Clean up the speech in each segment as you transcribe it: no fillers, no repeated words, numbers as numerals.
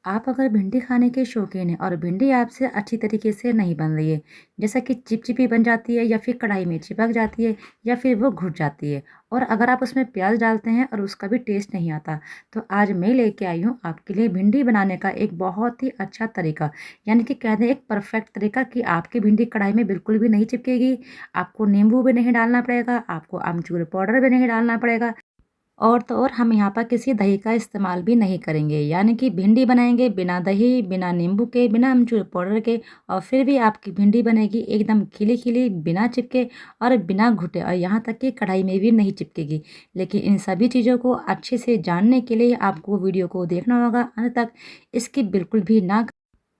आप अगर भिंडी खाने के शौकीन हैं और भिंडी आपसे अच्छी तरीके से नहीं बन रही है, जैसा कि चिपचिपी बन जाती है या फिर कढ़ाई में चिपक जाती है या फिर वो घुट जाती है और अगर आप उसमें प्याज डालते हैं और उसका भी टेस्ट नहीं आता, तो आज मैं लेके आई हूँ आपके लिए भिंडी बनाने का एक बहुत ही अच्छा तरीका। यानी कि कहते हैं एक परफेक्ट तरीका कि आपकी भिंडी कढ़ाई में बिल्कुल भी नहीं चिपकेगी। आपको नींबू भी नहीं डालना पड़ेगा, आपको आमचूर पाउडर भी नहीं डालना पड़ेगा और तो और हम यहाँ पर किसी दही का इस्तेमाल भी नहीं करेंगे। यानी कि भिंडी बनाएंगे बिना दही, बिना नींबू के, बिना अमचूर पाउडर के और फिर भी आपकी भिंडी बनेगी एकदम खिली-खिली, बिना चिपके और बिना घुटे और यहाँ तक कि कढ़ाई में भी नहीं चिपकेगी। लेकिन इन सभी चीज़ों को अच्छे से जानने के लिए आपको वीडियो को देखना होगा अंत तक, स्किप बिल्कुल भी ना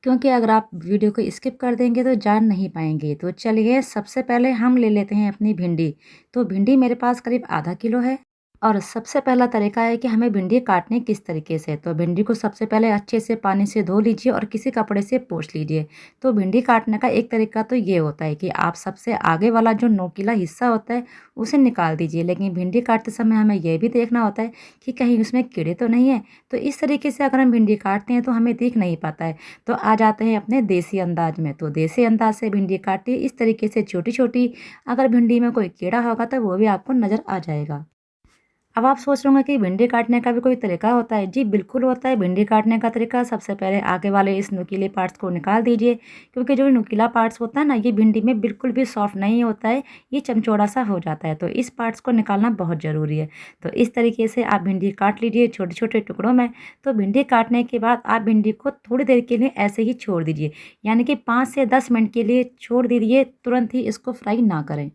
क्योंकि अगर आप वीडियो को स्किप कर देंगे तो जान नहीं पाएंगे। तो चलिए सबसे पहले हम ले लेते हैं अपनी भिंडी। तो भिंडी मेरे पास करीब आधा किलो है। और सबसे पहला तरीका है कि हमें भिंडी काटनी किस तरीके से। तो भिंडी को सबसे पहले अच्छे से पानी से धो लीजिए और किसी कपड़े से पोंछ लीजिए। तो भिंडी काटने का एक तरीका तो ये होता है कि आप सबसे आगे वाला जो नोकीला हिस्सा होता है उसे निकाल दीजिए, लेकिन भिंडी काटते समय हमें यह भी देखना होता है कि कहीं उसमें कीड़े तो नहीं है। तो इस तरीके से अगर हम भिंडी काटते हैं तो हमें दिख नहीं पाता है। तो आ जाते हैं अपने देसी अंदाज में। तो देसी अंदाज से भिंडी काटिए इस तरीके से छोटी छोटी। अगर भिंडी में कोई कीड़ा होगा तो वो भी आपको नज़र आ जाएगा। अब आप सोच रहे होंगे कि भिंडी काटने का भी कोई तरीका होता है। जी बिल्कुल होता है। भिंडी काटने का तरीका सबसे पहले आगे वाले इस नुकीले पार्ट्स को निकाल दीजिए, क्योंकि जो नुकीला पार्ट्स होता है ना, ये भिंडी में बिल्कुल भी सॉफ्ट नहीं होता है, ये चमचौड़ा सा हो जाता है। तो इस पार्ट्स को निकालना बहुत ज़रूरी है। तो इस तरीके से आप भिंडी काट लीजिए छोटे छोटे टुकड़ों में। तो भिंडी काटने के बाद आप भिंडी को थोड़ी देर के लिए ऐसे ही छोड़ दीजिए, यानी कि 5 से 10 मिनट के लिए छोड़ दीजिए, तुरंत ही इसको फ्राई ना करें,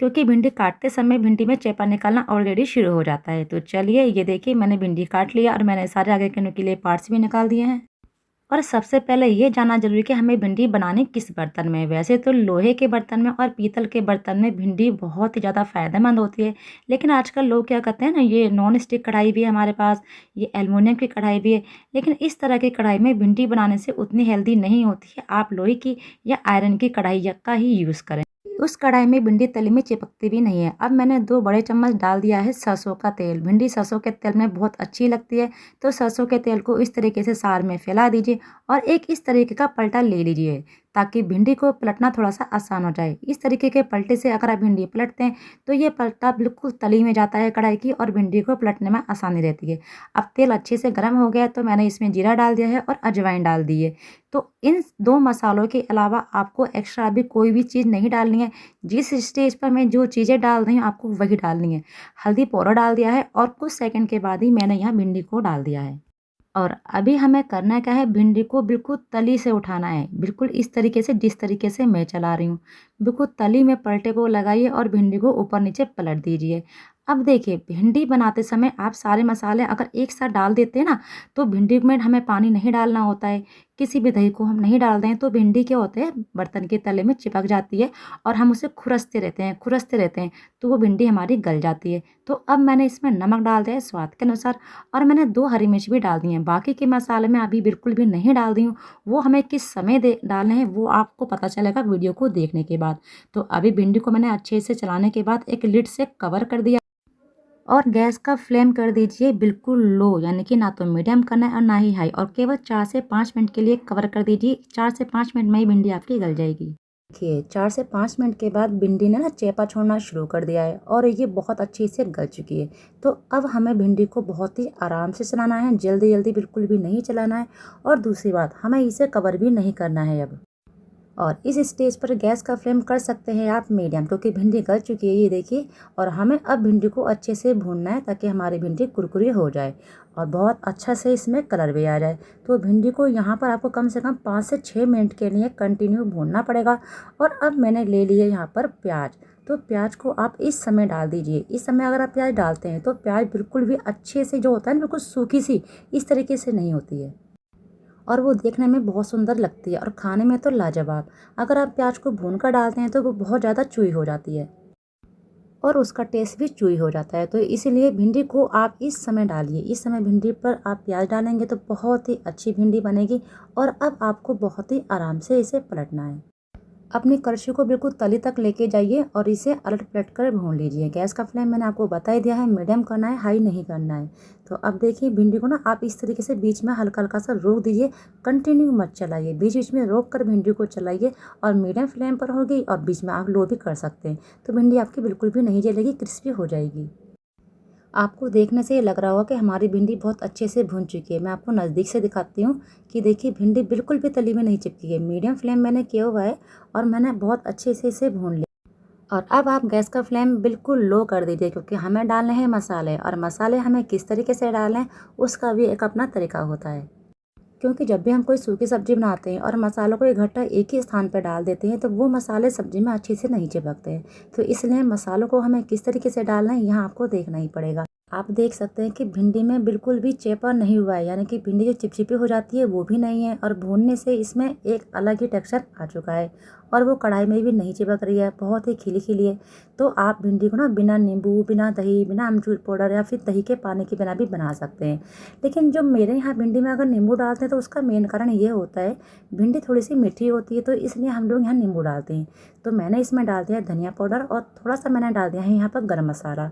क्योंकि भिंडी काटते समय भिंडी में चेपा निकलना ऑलरेडी शुरू हो जाता है। तो चलिए ये देखिए मैंने भिंडी काट लिया और मैंने सारे आगे के नुकीले पार्ट्स भी निकाल दिए हैं। और सबसे पहले ये जानना जरूरी है कि हमें भिंडी बनानी किस बर्तन में। वैसे तो लोहे के बर्तन में और पीतल के बर्तन में भिंडी बहुत ही ज़्यादा फ़ायदेमंद होती है, लेकिन आजकल लोग क्या करते हैं ना, ये नॉन स्टिक कढ़ाई भी है हमारे पास, ये एलुमिनियम की कढ़ाई भी है, लेकिन इस तरह की कढ़ाई में भिंडी बनाने से उतनी हेल्दी नहीं होती है। आप लोहे की या आयरन की कढ़ाई का ही यूज़ करें। उस कढ़ाई में भिंडी तली में चिपकती भी नहीं है। अब मैंने 2 बड़े चम्मच डाल दिया है सरसों का तेल। भिंडी सरसों के तेल में बहुत अच्छी लगती है। तो सरसों के तेल को इस तरीके से सार में फैला दीजिए और एक इस तरीके का पलटा ले लीजिए, ताकि भिंडी को पलटना थोड़ा सा आसान हो जाए। इस तरीके के पलटे से अगर आप भिंडी पलटते हैं तो ये पलटा बिल्कुल तली में जाता है कढ़ाई की और भिंडी को पलटने में आसानी रहती है। अब तेल अच्छे से गर्म हो गया तो मैंने इसमें जीरा डाल दिया है और अजवाइन डाल दी है। तो इन 2 मसालों के अलावा आपको एक्स्ट्रा अभी कोई भी चीज़ नहीं डालनी है। जिस स्टेज पर मैं जो चीज़ें डाल रही हूँ आपको वही डालनी है। हल्दी पाउडर डाल दिया है और कुछ सेकंड के बाद ही मैंने यहाँ भिंडी को डाल दिया है। और अभी हमें करना क्या है, भिंडी को बिल्कुल तली से उठाना है, बिल्कुल इस तरीके से जिस तरीके से मैं चला रही हूँ। बिल्कुल तली में पलटे को लगाइए और भिंडी को ऊपर नीचे पलट दीजिए। अब देखिए भिंडी बनाते समय आप सारे मसाले अगर एक साथ डाल देते हैं ना, तो भिंडी में हमें पानी नहीं डालना होता है। किसी भी दही को हम नहीं डाल दें तो भिंडी क्या होता है, बर्तन के तले में चिपक जाती है और हम उसे खुरसते रहते हैं तो वो भिंडी हमारी गल जाती है। तो अब मैंने इसमें नमक डाल दिया है स्वाद के अनुसार और मैंने 2 हरी मिर्च भी डाल दी हैं। बाकी के मसाले मैं अभी बिल्कुल भी नहीं डाल दी हूँ, वो हमें किस समय डालने हैं वो आपको पता चलेगा वीडियो को देखने के बाद। तो अभी भिंडी को मैंने अच्छे से चलाने के बाद एक लिड से कवर कर दिया और गैस का फ्लेम कर दीजिए बिल्कुल लो, यानी कि ना तो मीडियम करना है और ना ही हाई, और केवल 4 से 5 मिनट के लिए कवर कर दीजिए। 4 से 5 मिनट में ही भिंडी आपकी गल जाएगी। देखिए 4 से 5 मिनट के बाद भिंडी ने ना चेपा छोड़ना शुरू कर दिया है और ये बहुत अच्छी से गल चुकी है। तो अब हमें भिंडी को बहुत ही आराम से चलाना है, जल्दी जल्दी बिल्कुल भी नहीं चलाना है। और दूसरी बात, हमें इसे कवर भी नहीं करना है अब। और इस स्टेज पर गैस का फ्लेम कर सकते हैं आप मीडियम, क्योंकि भिंडी गल चुकी है ये देखिए। और हमें अब भिंडी को अच्छे से भूनना है ताकि हमारी भिंडी कुरकुरी हो जाए और बहुत अच्छा से इसमें कलर भी आ जाए। तो भिंडी को यहाँ पर आपको कम से कम 5 से 6 मिनट के लिए कंटिन्यू भूनना पड़ेगा। और अब मैंने ले लिए यहाँ पर प्याज। तो प्याज को आप इस समय डाल दीजिए। इस समय अगर आप प्याज डालते हैं तो प्याज बिल्कुल भी अच्छे से जो होता है ना, बिल्कुल सूखी सी इस तरीके से नहीं होती है और वो देखने में बहुत सुंदर लगती है और खाने में तो लाजवाब। अगर आप प्याज को भून कर डालते हैं तो वो बहुत ज़्यादा चुई हो जाती है और उसका टेस्ट भी चुई हो जाता है। तो इसीलिए भिंडी को आप इस समय डालिए। इस समय भिंडी पर आप प्याज डालेंगे तो बहुत ही अच्छी भिंडी बनेगी और अब आपको बहुत ही आराम से इसे पलटना है। अपनी कड़छी को बिल्कुल तली तक लेके जाइए और इसे अलट पलट कर भून लीजिए। गैस का फ्लेम मैंने आपको बता ही दिया है, मीडियम करना है, हाई नहीं करना है। तो अब देखिए भिंडी को ना आप इस तरीके से बीच में हल्का हल्का सा रोक दीजिए, कंटिन्यू मत चलाइए, बीच बीच में रोक कर भिंडी को चलाइए और मीडियम फ्लेम पर होगी और बीच में आप लो भी कर सकते हैं। तो भिंडी आपकी बिल्कुल भी नहीं जलेगी, क्रिस्पी हो जाएगी। आपको देखने से ये लग रहा होगा कि हमारी भिंडी बहुत अच्छे से भुन चुकी है। मैं आपको नज़दीक से दिखाती हूँ कि देखिए भिंडी बिल्कुल भी तली में नहीं चिपकी है। मीडियम फ्लेम मैंने किया हुआ है और मैंने बहुत अच्छे से इसे भून लिया। और अब आप गैस का फ्लेम बिल्कुल लो कर दीजिए, क्योंकि हमें डालने हैं मसाले, और मसाले हमें किस तरीके से डालें उसका भी एक अपना तरीका होता है। क्योंकि जब भी हम कोई सूखी सब्जी बनाते हैं और मसालों को इकट्ठा एक ही स्थान पर डाल देते हैं तो वो मसाले सब्जी में अच्छे से नहीं चिपकते हैं। तो इसलिए मसालों को हमें किस तरीके से डालना है यहाँ आपको देखना ही पड़ेगा। आप देख सकते हैं कि भिंडी में बिल्कुल भी चेपा नहीं हुआ है, यानी कि भिंडी जो चिपचिपी हो जाती है वो भी नहीं है, और भूनने से इसमें एक अलग ही टेक्सचर आ चुका है और वो कढ़ाई में भी नहीं चिपक रही है, बहुत ही खिली खिली है। तो आप भिंडी को ना बिना नींबू, बिना दही, बिना अमचूर पाउडर या फिर दही के पानी के बिना भी बना सकते हैं। लेकिन जो मेरे यहाँ भिंडी में अगर नींबू डालते हैं तो उसका मेन कारण ये होता है, भिंडी थोड़ी सी मीठी होती है तो इसलिए हम लोग यहाँ नींबू डालते हैं। तो मैंने इसमें डाल दिया है धनिया पाउडर और थोड़ा सा मैंने डाल दिया है यहाँ पर गरम मसाला।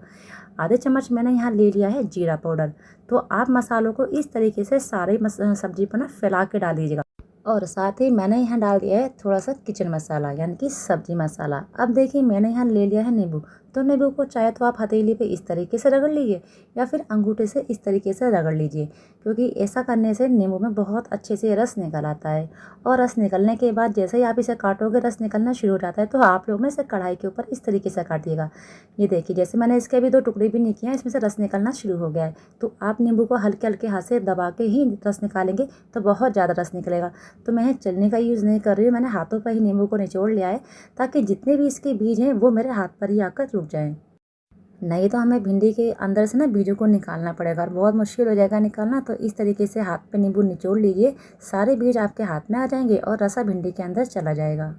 आधे चम्मच मैंने यहाँ ले लिया है जीरा पाउडर। तो आप मसालों को इस तरीके से सारे सब्जी पर ना फैला के डाल दीजिएगा। और साथ ही मैंने यहाँ डाल दिया है थोड़ा सा किचन मसाला, यानी कि सब्जी मसाला। अब देखिए मैंने यहाँ ले लिया है नींबू। तो नींबू को चाहे तो आप हथेली पे इस तरीके से रगड़ लीजिए या फिर अंगूठे से इस तरीके से रगड़ लीजिए, क्योंकि ऐसा करने से नींबू में बहुत अच्छे से रस निकल आता है। और रस निकलने के बाद जैसे ही आप इसे काटोगे रस निकलना शुरू हो जाता है, तो आप लोग ना इसे कढ़ाई के ऊपर इस तरीके से काटिएगा। ये देखिए जैसे मैंने इसके अभी 2 टुकड़े भी नहीं किए हैं, इसमें से रस निकलना शुरू हो गया है। तो आप नींबू को हल्के हल्के हाथ से दबा के ही रस निकालेंगे तो बहुत ज़्यादा रस निकलेगा। तो मैं चलने का यूज़ नहीं कर रही हूँ, मैंने हाथों पर ही नींबू को निचोड़ लिया है ताकि जितने भी इसके बीज हैं वो मेरे हाथ पर ही आकर रुक जाएं। नहीं तो हमें भिंडी के अंदर से ना बीजों को निकालना पड़ेगा और बहुत मुश्किल हो जाएगा निकालना। तो इस तरीके से हाथ पे नींबू निचोड़ लीजिए, सारे बीज आपके हाथ में आ जाएंगे और रसा भिंडी के अंदर चला जाएगा।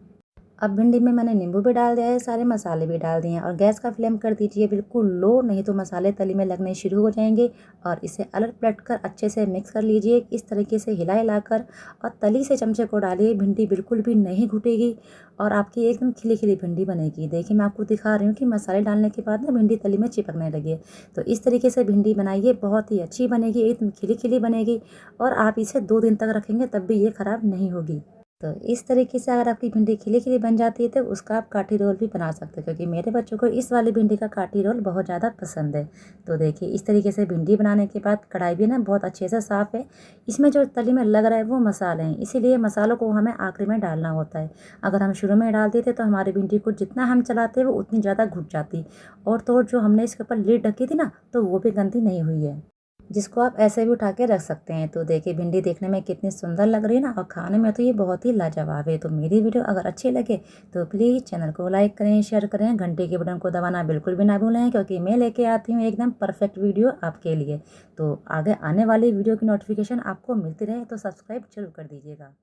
अब भिंडी में मैंने नींबू भी डाल दिया है, सारे मसाले भी डाल दिए हैं और गैस का फ्लेम कर दीजिए बिल्कुल लो, नहीं तो मसाले तली में लगने शुरू हो जाएंगे। और इसे अलट पलट कर अच्छे से मिक्स कर लीजिए, इस तरीके से हिला हिलाकर, और तली से चमचे को डालिए। भिंडी बिल्कुल भी नहीं घुटेगी और आपकी एकदम खिली खिली भिंडी बनेगी। देखिए मैं आपको दिखा रही हूँ कि मसाले डालने के बाद ना भिंडी तली में चिपकने लगी है। तो इस तरीके से भिंडी बनाइए, बहुत ही अच्छी बनेगी, एकदम खिली खिली बनेगी और आप इसे 2 दिन तक रखेंगे तब भी ये ख़राब नहीं होगी। तो इस तरीके से अगर आपकी भिंडी खिली खिली बन जाती है तो उसका आप काठी रोल भी बना सकते हैं, क्योंकि मेरे बच्चों को इस वाली भिंडी का काठी रोल बहुत ज़्यादा पसंद है। तो देखिए इस तरीके से भिंडी बनाने के बाद कढ़ाई भी ना बहुत अच्छे से साफ़ है। इसमें जो तली में लग रहा है वो मसाले हैं, इसीलिए मसालों को हमें आखिरी में डालना होता है। अगर हम शुरू में डाल देते तो हमारी भिंडी को जितना हम चलाते वो उतनी ज़्यादा घुट जाती। और तो जो हमने इसके ऊपर लीड ढकी थी ना, तो वो भी गंदी नहीं हुई है, जिसको आप ऐसे भी उठा के रख सकते हैं। तो देखिए भिंडी देखने में कितनी सुंदर लग रही है ना, और खाने में तो ये बहुत ही लाजवाब है। तो मेरी वीडियो अगर अच्छी लगे तो प्लीज़ चैनल को लाइक करें, शेयर करें, घंटे के बटन को दबाना बिल्कुल भी ना भूलें, क्योंकि मैं लेके आती हूँ एकदम परफेक्ट वीडियो आपके लिए। तो आगे आने वाली वीडियो की नोटिफिकेशन आपको मिलती रहे तो सब्सक्राइब जरूर कर दीजिएगा।